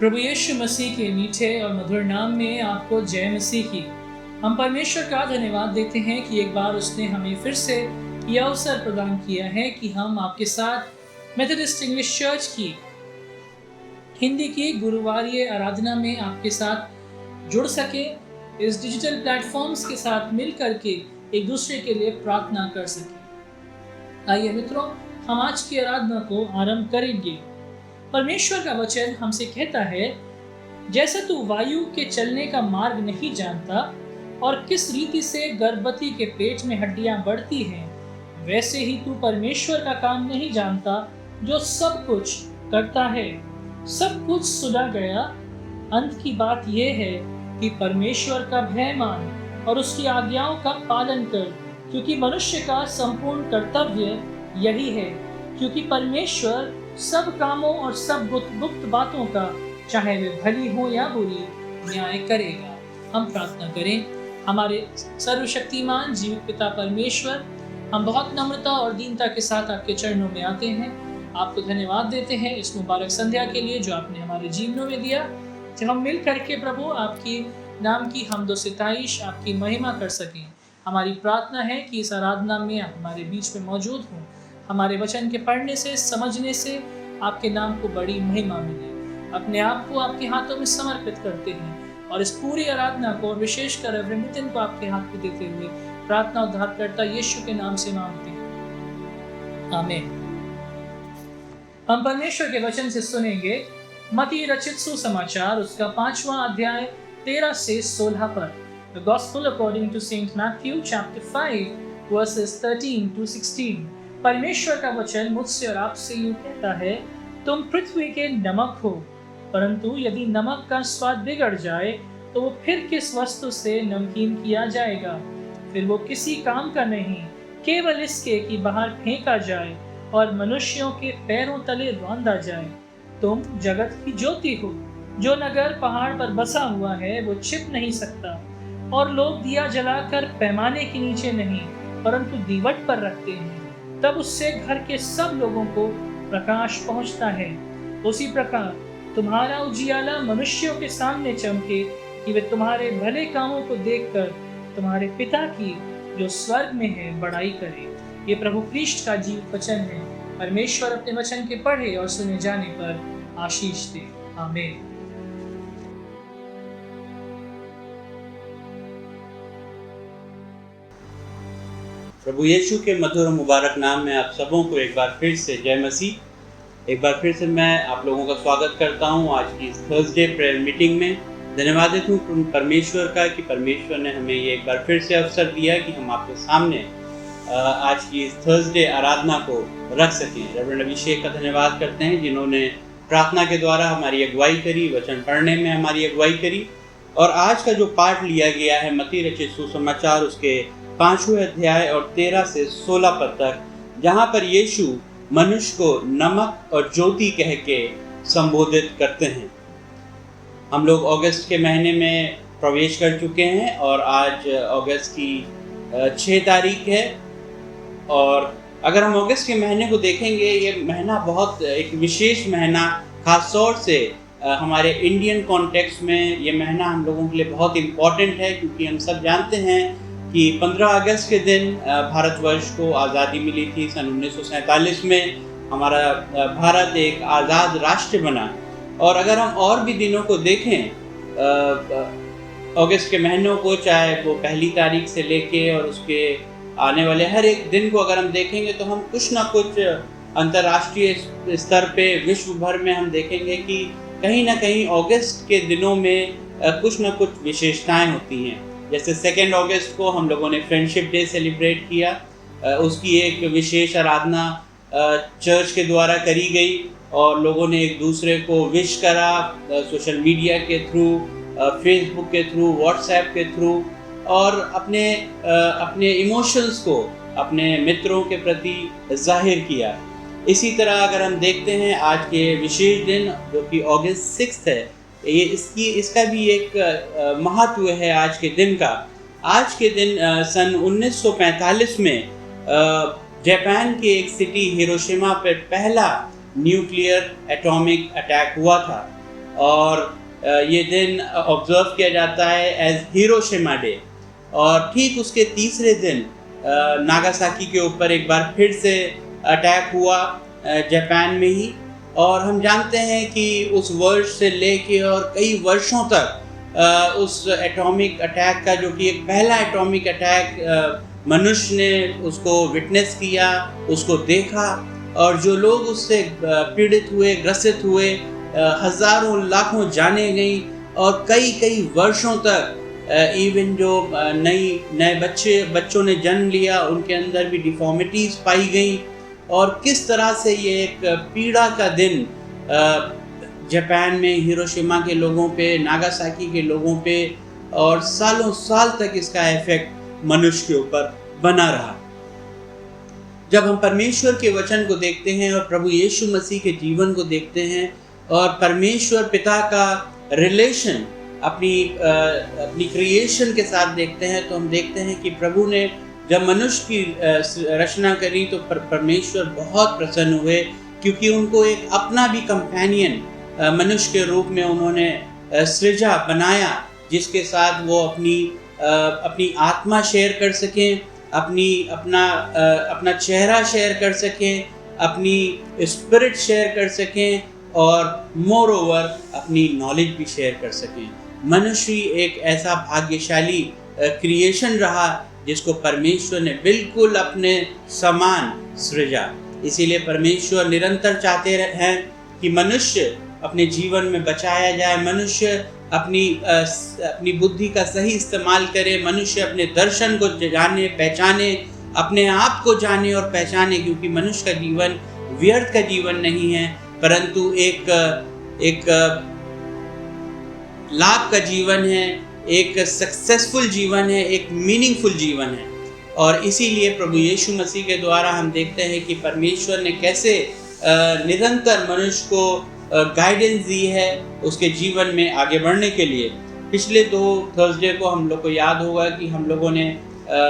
प्रभु यीशु मसीह के मीठे और मधुर नाम में आपको जय मसीह की। हम परमेश्वर का धन्यवाद देते हैं कि एक बार उसने हमें फिर से यह अवसर प्रदान किया है कि हम आपके साथ मेथोडिस्ट इंग्लिश चर्च की हिंदी की गुरुवारीय आराधना में आपके साथ जुड़ सके, इस डिजिटल प्लेटफॉर्म्स के साथ मिल करके एक दूसरे के लिए प्रार्थना कर सके। आइए मित्रों, हम आज की आराधना को आरंभ करेंगे। परमेश्वर का वचन हमसे कहता है, जैसे तू वायु के चलने का मार्ग नहीं जानता और किस रीति से गर्भवती के पेट में हड्डियां बढ़ती हैं, वैसे ही तू परमेश्वर का काम नहीं जानता जो सब कुछ करता है। सब कुछ सुना गया। अंत की बात यह है कि परमेश्वर का भय मान और उसकी आज्ञाओं का पालन कर, क्योंकि मनुष्य का संपूर्ण कर्तव्य यही है। क्योंकि परमेश्वर सब कामों और सब गुप्त बातों का, चाहे वे भली हो या बुरी, न्याय करेगा। हम प्रार्थना करें। हमारे सर्वशक्तिमान जीवित पिता परमेश्वर, हम बहुत नम्रता और दीनता के साथ आपके चरणों में आते हैं। आपको धन्यवाद देते हैं इस मुबारक संध्या के लिए जो आपने हमारे जीवनों में दिया, जब हम मिल करके प्रभु आपकी नाम की हमदो सिताइश, आपकी महिमा कर सकें। हमारी प्रार्थना है कि इस आराधना में आप हमारे बीच में मौजूद हों। हमारे वचन के पढ़ने से, समझने से आपके नाम को बड़ी महिमा मिले। अपने आप को आपके हाथों में समर्पित करते हैं और इस पूरी आराधना को, विशेषकर रेवरेंड नितिन को आपके हाथ में देते हुए प्रार्थना उद्धारकर्ता यीशु के नाम से मांगते हैं, आमीन। हम परमेश्वर के वचन से सुनेंगे मत्ती रचित सुसमाचार, उसका 5वां अध्याय 13 से 16 पर। The Gospel according to Saint Matthew chapter 5 verses 13 to 16। परमेश्वर का वचन मुझसे और आपसे यूं कहता है, तुम पृथ्वी के नमक हो, परंतु यदि नमक का स्वाद बिगड़ जाए तो वो फिर किस वस्तु से नमकीन किया जाएगा? फिर वो किसी काम का नहीं, केवल इसके कि बाहर फेंका जाए और मनुष्यों के पैरों तले रौंदा जाए। तुम जगत की ज्योति हो। जो नगर पहाड़ पर बसा हुआ है वो छिप नहीं सकता, और लोग दिया जलाकर पैमाने के नीचे नहीं परंतु दीवट पर रखते हैं, तब उससे घर के सब लोगों को प्रकाश पहुंचता है। उसी प्रकार तुम्हारा उजियाला मनुष्यों के सामने चमके, कि वे तुम्हारे भले कामों को देखकर तुम्हारे पिता की जो स्वर्ग में है बड़ाई करे। ये प्रभु क्रिस्ट का जीवित वचन है। परमेश्वर अपने वचन के पढ़े और सुने जाने पर आशीष दे, आमीन। प्रभु यीशु के मधुर मुबारक नाम में आप सबों को एक बार फिर से जय मसीह। एक बार फिर से मैं आप लोगों का स्वागत करता हूं आज की इस थर्सडे प्रेयर मीटिंग में। धन्यवाद देता हूं परमेश्वर का कि परमेश्वर ने हमें ये एक बार फिर से अवसर दिया कि हम आपके सामने आज की इस थर्सडे आराधना को रख सकें। रेवरेंड अभिषेक का धन्यवाद करते हैं जिन्होंने प्रार्थना के द्वारा हमारी अगुवाई करी, वचन पढ़ने में हमारी अगुवाई करी। और आज का जो पाठ लिया गया है मत्ती रचित सुसमाचार, उसके 5वें अध्याय और 13 से 16 पद तक, जहाँ पर यीशु मनुष्य को नमक और ज्योति कह के संबोधित करते हैं। हम लोग अगस्त के महीने में प्रवेश कर चुके हैं और आज अगस्त की 6 तारीख है। और अगर हम अगस्त के महीने को देखेंगे, ये महीना बहुत एक विशेष महीना, खास तौर से हमारे इंडियन कॉन्टेक्स्ट में ये महीना हम लोगों के लिए बहुत इम्पॉर्टेंट है, क्योंकि हम सब जानते हैं कि 15 अगस्त के दिन भारतवर्ष को आज़ादी मिली थी। सन 1947 में हमारा भारत एक आज़ाद राष्ट्र बना। और अगर हम और भी दिनों को देखें, अगस्त के महीनों को, चाहे वो 1 तारीख से लेके और उसके आने वाले हर एक दिन को अगर हम देखेंगे, तो हम कुछ ना कुछ अंतर्राष्ट्रीय स्तर पे, विश्व भर में हम देखेंगे कि कहीं ना कहीं अगस्त के दिनों में कुछ ना कुछ विशेषताएं होती हैं। जैसे 2 अगस्त को हम लोगों ने फ्रेंडशिप डे सेलिब्रेट किया, उसकी एक विशेष आराधना चर्च के द्वारा करी गई और लोगों ने एक दूसरे को विश करा सोशल मीडिया के थ्रू, फेसबुक के थ्रू, व्हाट्सएप के थ्रू, और अपने इमोशंस को अपने मित्रों के प्रति जाहिर किया। इसी तरह अगर हम देखते हैं आज के विशेष दिन जो कि अगस्त 6 है, इसका भी एक महत्व है आज के दिन का। आज के दिन सन 1945 में जापान के एक सिटी हिरोशिमा पर पहला न्यूक्लियर एटॉमिक अटैक हुआ था। और ये दिन ऑब्जर्व किया जाता है एज हिरोशिमा डे। और ठीक उसके तीसरे दिन नागासाकी के ऊपर एक बार फिर से अटैक हुआ जापान में ही। और हम जानते हैं कि उस वर्ष से लेके और कई वर्षों तक उस एटॉमिक अटैक का, जो कि एक पहला एटॉमिक अटैक मनुष्य ने उसको विटनेस किया, उसको देखा, और जो लोग उससे पीड़ित हुए, ग्रसित हुए, हजारों लाखों जाने गई, और कई वर्षों तक इवन जो नए बच्चों ने जन्म लिया उनके अंदर भी डिफॉर्मिटीज पाई गई। और किस तरह से ये एक पीड़ा का दिन जापान में हिरोशिमा के लोगों पे, नागासाकी के लोगों पे, और सालों साल तक इसका इफेक्ट मनुष्य के ऊपर बना रहा। जब हम परमेश्वर के वचन को देखते हैं और प्रभु यीशु मसीह के जीवन को देखते हैं और परमेश्वर पिता का रिलेशन अपनी क्रिएशन के साथ देखते हैं, तो हम देखते हैं कि प्रभु ने जब मनुष्य की रचना करी तो परमेश्वर बहुत प्रसन्न हुए, क्योंकि उनको एक अपना भी कंपेनियन मनुष्य के रूप में उन्होंने सृजा, बनाया, जिसके साथ वो अपनी आत्मा शेयर कर सकें, अपना चेहरा शेयर कर सकें, अपनी स्पिरिट शेयर कर सकें, और मोर ओवर अपनी नॉलेज भी शेयर कर सकें। मनुष्य एक ऐसा भाग्यशाली क्रिएशन रहा जिसको परमेश्वर ने बिल्कुल अपने समान सृजा। इसीलिए परमेश्वर निरंतर चाहते हैं कि मनुष्य अपने जीवन में बचाया जाए, मनुष्य अपनी बुद्धि का सही इस्तेमाल करे, मनुष्य अपने दर्शन को जाने, पहचाने, अपने आप को जाने और पहचाने, क्योंकि मनुष्य का जीवन व्यर्थ का जीवन नहीं है, परंतु एक लाभ का जीवन है, एक सक्सेसफुल जीवन है, एक मीनिंगफुल जीवन है। और इसीलिए प्रभु यीशु मसीह के द्वारा हम देखते हैं कि परमेश्वर ने कैसे निरंतर मनुष्य को गाइडेंस दी है उसके जीवन में आगे बढ़ने के लिए। पिछले 2 थर्सडे को हम लोग को याद होगा कि हम लोगों ने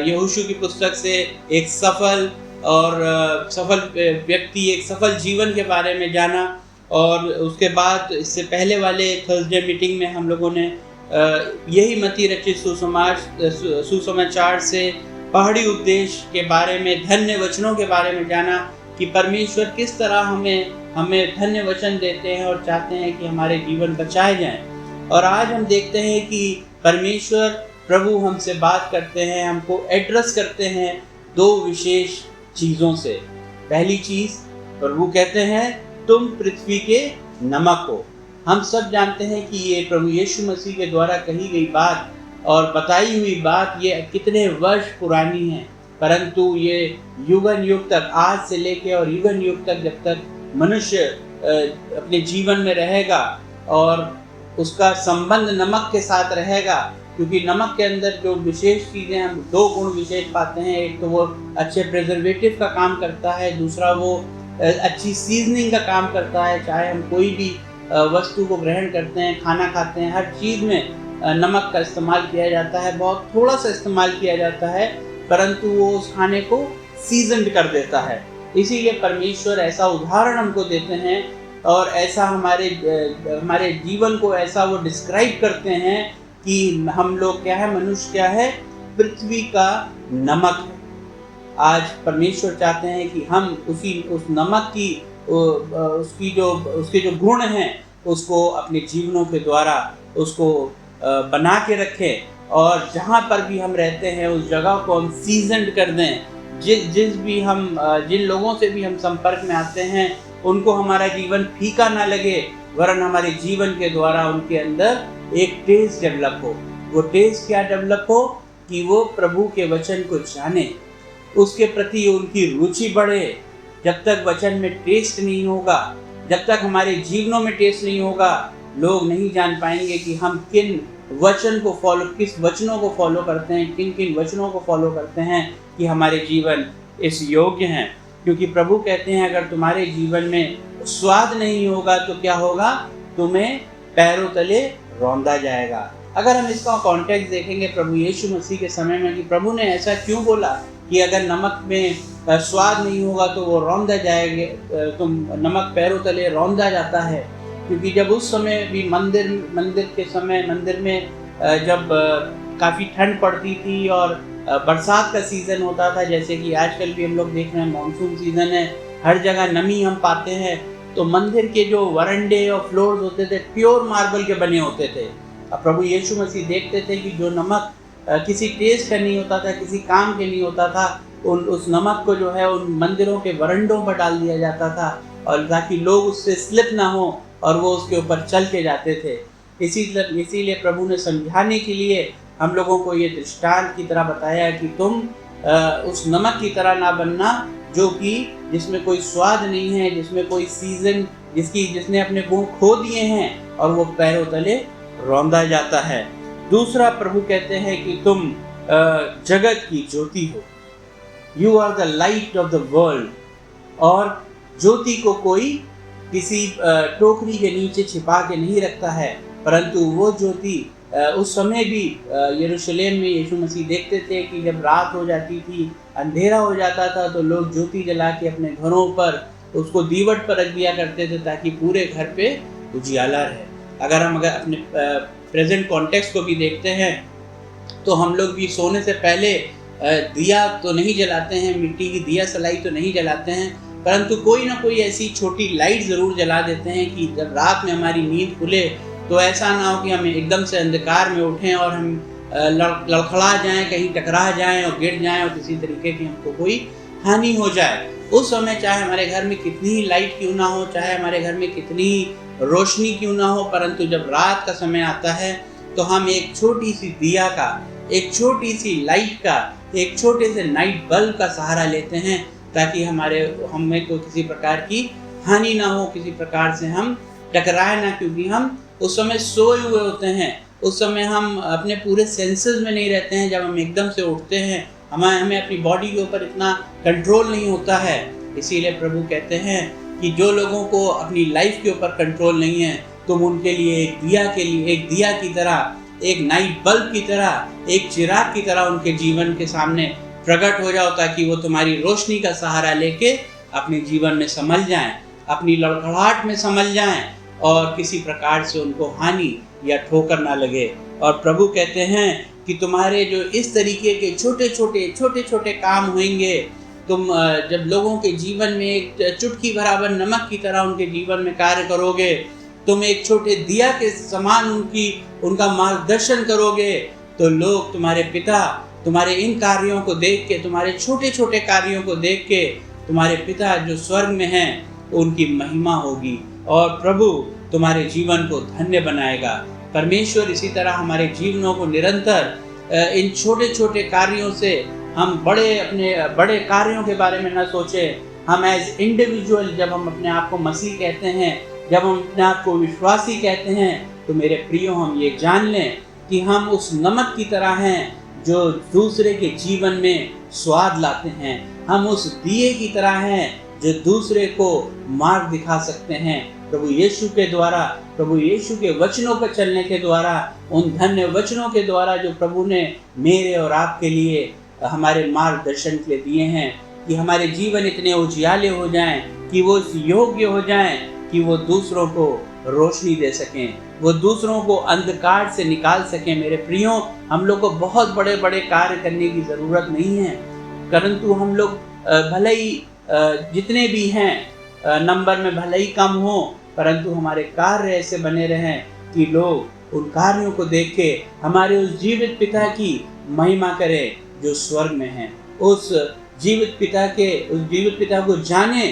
यहोशू की पुस्तक से एक सफल व्यक्ति, एक सफल जीवन के बारे में जाना, और उसके बाद इससे पहले वाले थर्सडे मीटिंग में हम लोगों ने यही मत्ती रचित सुसमाचार से पहाड़ी उपदेश के बारे में, धन्य वचनों के बारे में जाना कि परमेश्वर किस तरह हमें धन्य वचन देते हैं और चाहते हैं कि हमारे जीवन बचाए जाएं। और आज हम देखते हैं कि परमेश्वर प्रभु हमसे बात करते हैं, हमको एड्रेस करते हैं 2 विशेष चीज़ों से। पहली चीज़, प्रभु कहते हैं तुम पृथ्वी के नमक हो। हम सब जानते हैं कि ये प्रभु यीशु मसीह के द्वारा कही गई बात और बताई हुई बात ये कितने वर्ष पुरानी है, परंतु ये युगन युग तक, आज से लेके और युगन युग तक, जब तक मनुष्य अपने जीवन में रहेगा और उसका संबंध नमक के साथ रहेगा, क्योंकि नमक के अंदर जो विशेष चीज़ें हम 2 गुण विशेष पाते हैं। एक तो वो अच्छे प्रिजर्वेटिव का काम करता है, दूसरा वो अच्छी सीजनिंग का काम करता है। चाहे हम कोई भी वस्तु को ग्रहण करते हैं, खाना खाते हैं, हर चीज़ में नमक का इस्तेमाल किया जाता है। बहुत थोड़ा सा इस्तेमाल किया जाता है, परंतु वो उस खाने को सीजनड कर देता है। इसीलिए परमेश्वर ऐसा उदाहरण हमको देते हैं और ऐसा हमारे जीवन को ऐसा वो डिस्क्राइब करते हैं कि हम लोग क्या है, मनुष्य क्या है, पृथ्वी का नमक है। आज परमेश्वर चाहते हैं कि हम उस नमक की उसके जो गुण हैं उसको अपने जीवनों के द्वारा उसको बना के रखें, और जहाँ पर भी हम रहते हैं उस जगह को हम सीजनड कर दें। जिन लोगों से भी हम संपर्क में आते हैं उनको हमारा जीवन फीका ना लगे, वरन हमारे जीवन के द्वारा उनके अंदर एक टेस्ट डेवलप हो। वो टेस्ट क्या डेवलप हो कि वो प्रभु के वचन को जाने, उसके प्रति उनकी रुचि बढ़े। जब तक वचन में टेस्ट नहीं होगा, जब तक हमारे जीवनों में टेस्ट नहीं होगा, लोग नहीं जान पाएंगे कि हम किस वचनों को फॉलो करते हैं, किन वचनों को फॉलो करते हैं कि हमारे जीवन इस योग्य हैं। क्योंकि प्रभु कहते हैं अगर तुम्हारे जीवन में स्वाद नहीं होगा तो क्या होगा, तुम्हें पैरों तले रौंदा जाएगा। अगर हम इसका कॉन्टेक्स्ट देखेंगे प्रभु यीशु मसीह के समय में कि प्रभु ने ऐसा क्यों बोला कि अगर नमक में स्वाद नहीं होगा तो वो रौंदा जाएगा, तो नमक पैरों तले रौंदा जाता है, क्योंकि जब उस समय भी मंदिर में जब काफ़ी ठंड पड़ती थी और बरसात का सीज़न होता था, जैसे कि आजकल भी हम लोग देख रहे हैं मानसून सीज़न है, हर जगह नमी हम पाते हैं, तो मंदिर के जो वरंडे और फ्लोर्स होते थे प्योर मार्बल के बने होते थे। अब प्रभु यीशु मसीह देखते थे कि जो नमक किसी टेस्ट का नहीं होता था, किसी काम के नहीं होता था, उस नमक को जो है उन मंदिरों के वरंडों पर डाल दिया जाता था, और ताकि लोग उससे स्लिप ना हो और वो उसके ऊपर चल के जाते थे। इसीलिए प्रभु ने समझाने के लिए हम लोगों को ये दृष्टांत की तरह बताया कि तुम उस नमक की तरह ना बनना जो कि जिसमें कोई स्वाद नहीं है, जिसमें कोई सीजन, जिसने अपने गुण खो दिए हैं और वो पैरों तले रौंदा जाता है। दूसरा प्रभु कहते हैं कि तुम जगत की ज्योति हो, you are the light of the world. और ज्योति को कोई किसी टोकरी के नीचे छिपा के नहीं रखता है, परंतु वो ज्योति उस समय भी यरूशलेम में यीशु मसीह देखते थे कि जब रात हो जाती थी, अंधेरा हो जाता था, तो लोग ज्योति जला के अपने घरों पर उसको दीवट पर रख दिया करते थे ताकि पूरे घर पे उजियाला रहे। अगर अपने प्रेजेंट कॉन्टेक्स्ट को भी देखते हैं तो हम लोग भी सोने से पहले दिया तो नहीं जलाते हैं, मिट्टी की दिया सलाई तो नहीं जलाते हैं, परंतु कोई ना कोई ऐसी छोटी लाइट ज़रूर जला देते हैं कि जब रात में हमारी नींद खुले तो ऐसा ना हो कि हम एकदम से अंधकार में उठें और हम लड़खड़ा जाएं, कहीं टकरा जाएं और गिर जाएं और किसी तरीके की हमको कोई हानि हो जाए। उस समय चाहे हमारे घर में कितनी ही लाइट क्यों ना हो, चाहे हमारे घर में कितनी रोशनी क्यों ना हो, परंतु जब रात का समय आता है तो हम एक छोटी सी दिया का, एक छोटी सी लाइट का, एक छोटे से नाइट बल्ब का सहारा लेते हैं ताकि हमें कोई किसी प्रकार की हानि ना हो, किसी प्रकार से हम टकराए ना, क्योंकि हम उस समय सोए हुए होते हैं, उस समय हम अपने पूरे सेंसेस में नहीं रहते हैं। जब हम एकदम से उठते हैं हमें अपनी बॉडी के ऊपर इतना कंट्रोल नहीं होता है। इसीलिए प्रभु कहते हैं कि जो लोगों को अपनी लाइफ के ऊपर कंट्रोल नहीं है, तुम उनके लिए एक दिया की तरह, एक नाइट बल्ब की तरह, एक चिराग की तरह उनके जीवन के सामने प्रकट हो जाओ, ताकि वो तुम्हारी रोशनी का सहारा लेके अपने जीवन में संभल जाएं, अपनी लड़खड़ाहट में संभल जाएं और किसी प्रकार से उनको हानि या ठोकर ना लगे। और प्रभु कहते हैं कि तुम्हारे जो इस तरीके के छोटे छोटे काम होंगे, तुम जब लोगों के जीवन में एक चुटकी बराबर नमक की तरह उनके जीवन में कार्य करोगे, तुम एक छोटे दिया के समान उनका मार्गदर्शन करोगे, तो लोग तुम्हारे पिता तुम्हारे इन कार्यों को देख के, तुम्हारे छोटे छोटे कार्यों को देख के, तुम्हारे पिता जो स्वर्ग में हैं उनकी महिमा होगी और प्रभु तुम्हारे जीवन को धन्य बनाएगा। परमेश्वर इसी तरह हमारे जीवनों को निरंतर इन छोटे छोटे कार्यों से, हम अपने बड़े कार्यों के बारे में न सोचें। हम एज इंडिविजुअल जब हम अपने आप को मसीह कहते हैं, जब हम अपने आप को विश्वासी कहते हैं, तो मेरे प्रियो हम ये जान लें कि हम उस नमक की तरह हैं जो दूसरे के जीवन में स्वाद लाते हैं। हम उस दिए की तरह हैं जो दूसरे को मार्ग दिखा सकते हैं। प्रभु यीशु के द्वारा, प्रभु यीशु के वचनों पर चलने के द्वारा, उन धन्य वचनों के द्वारा जो प्रभु ने मेरे और आपके लिए हमारे मार्गदर्शन के लिए दिए हैं, कि हमारे जीवन इतने उजियाले हो जाएं कि वो योग्य हो जाएं कि वो दूसरों को रोशनी दे सकें, वो दूसरों को अंधकार से निकाल सकें। मेरे प्रियो, हम लोग को बहुत बड़े बड़े कार्य करने की ज़रूरत नहीं है, परंतु हम लोग भले ही जितने भी हैं नंबर में भले ही कम हो, परंतु हमारे कार्य ऐसे बने रहें कि लोग उन कार्यों को देख के हमारे उस जीवित पिता की महिमा करें जो स्वर्ग में हैं। उस जीवित पिता को जाने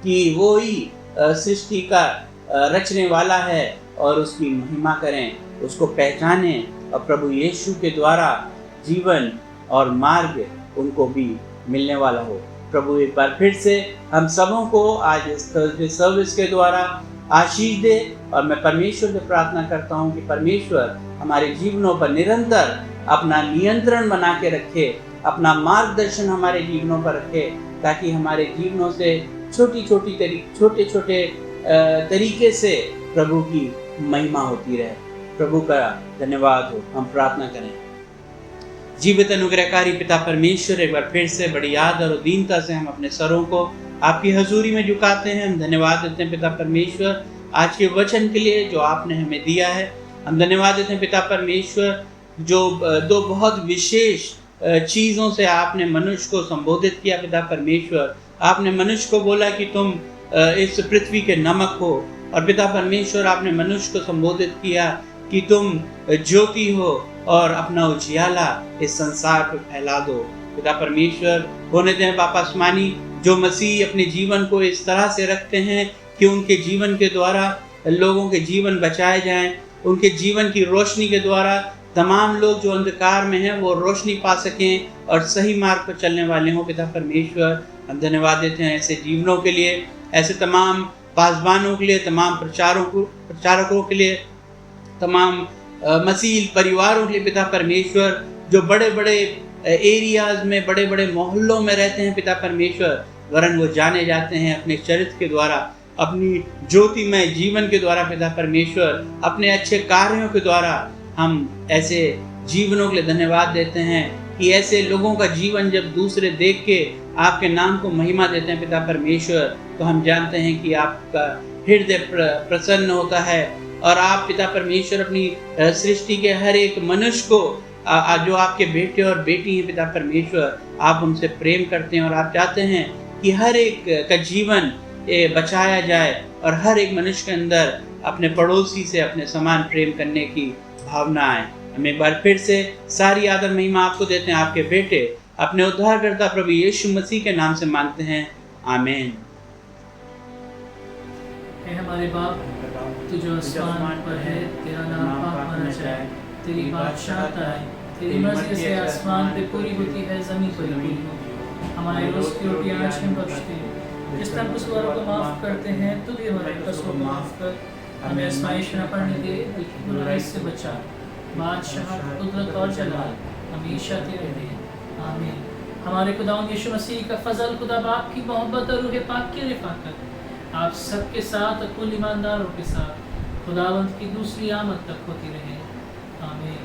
कि वो ही सृष्टि का रचने वाला है और उसकी महिमा करें, उसको पहचाने और प्रभु यीशु के द्वारा जीवन और मार्ग उनको भी मिलने वाला हो। प्रभु एक बार फिर से हम सबों को आज इस थर्सडे सर्विस के द्वारा आशीष दे, और मैं परमेश्वर से प्रार्थना करता हूँ कि परमेश्वर हमारे जीवनों पर निरंतर अपना नियंत्रण बना के रखे, अपना मार्गदर्शन हमारे जीवनों पर रखे, ताकि हमारे जीवनों से छोटे छोटे तरीके से प्रभु की महिमा होती रहे। प्रभु का धन्यवाद हो। हम प्रार्थना करें। जीवित अनुग्रहकारी पिता परमेश्वर, एक बार फिर से बड़ी आदर और दीनता से हम अपने सरों को आपकी हजूरी में झुकाते हैं। हम धन्यवाद देते हैं पिता परमेश्वर आज के वचन के लिए जो आपने हमें दिया है। हम धन्यवाद देते हैं पिता परमेश्वर, जो दो बहुत विशेष चीज़ों से आपने मनुष्य को संबोधित किया। पिता परमेश्वर, आपने मनुष्य को बोला कि तुम इस पृथ्वी के नमक हो, और पिता परमेश्वर आपने मनुष्य को संबोधित किया कि तुम ज्योति हो और अपना उजियाला इस संसार पर फैला दो। पिता परमेश्वर, होने दें बाप आसमानी, जो मसीह अपने जीवन को इस तरह से रखते हैं कि उनके जीवन के द्वारा लोगों के जीवन बचाए जाएं, उनके जीवन की रोशनी के द्वारा तमाम लोग जो अंधकार में हैं वो रोशनी पा सकें और सही मार्ग पर चलने वाले हों। पिता परमेश्वर, हम धन्यवाद देते हैं ऐसे जीवनों के लिए, ऐसे तमाम पासबानों के लिए, तमाम प्रचारकों के लिए, तमाम मसीह परिवारों के लिए। पिता परमेश्वर, जो बड़े बड़े एरियाज़ में, बड़े बड़े मोहल्लों में रहते हैं पिता परमेश्वर, वरन वो जाने जाते हैं अपने चरित्र के द्वारा, अपनी ज्योतिमय जीवन के द्वारा। पिता परमेश्वर, अपने अच्छे कार्यों के द्वारा हम ऐसे जीवनों के लिए धन्यवाद देते हैं कि ऐसे लोगों का जीवन जब दूसरे देख के आपके नाम को महिमा देते हैं पिता परमेश्वर, तो हम जानते हैं कि आपका हृदय प्रसन्न होता है, और आप पिता परमेश्वर अपनी सृष्टि के हर एक मनुष्य को जो आपके बेटे और बेटी हैं पिता परमेश्वर, आप उनसे प्रेम करते हैं, और आप चाहते हैं कि हर एक का जीवन बचाया जाए और हर एक मनुष्य के अंदर अपने पड़ोसी से अपने समान प्रेम करने की भावना आए। हम एक बार फिर से सारी आदर महिमा आपको देते हैं, आपके बेटे अपने उद्धारकर्ता प्रभु यीशु मसीह के नाम से मांगते हैं, आमीन। हमारे बाप, तू जो आसमान पर है, तेरा नाम पाक माना जाए, तेरी बादशाहत आए, तेरी मर्जी से आसमान पे पूरी होती है, जमीन पर भी हो। हमारे रोज की रोटी आज हम बख्शते हैं, जिस तरह कसूरों को माफ करते हैं, तू भी हमारे कसूरों को माफ कर, हमें आजमाइश न पड़ने दे, बल्कि बुराई से बचा। बादशाहत, कुदरत और जलाल हमेशा तेरे हैं, आमीन। हमारे खुदावंद यीशु मसीह का फजल, खुदा बाप की मोहब्बत और रूह पाक की रिफाकत आप सबके साथ, कुल ईमानदारों के साथ खुदावंद की दूसरी आमद तक होती रहे, आमीन।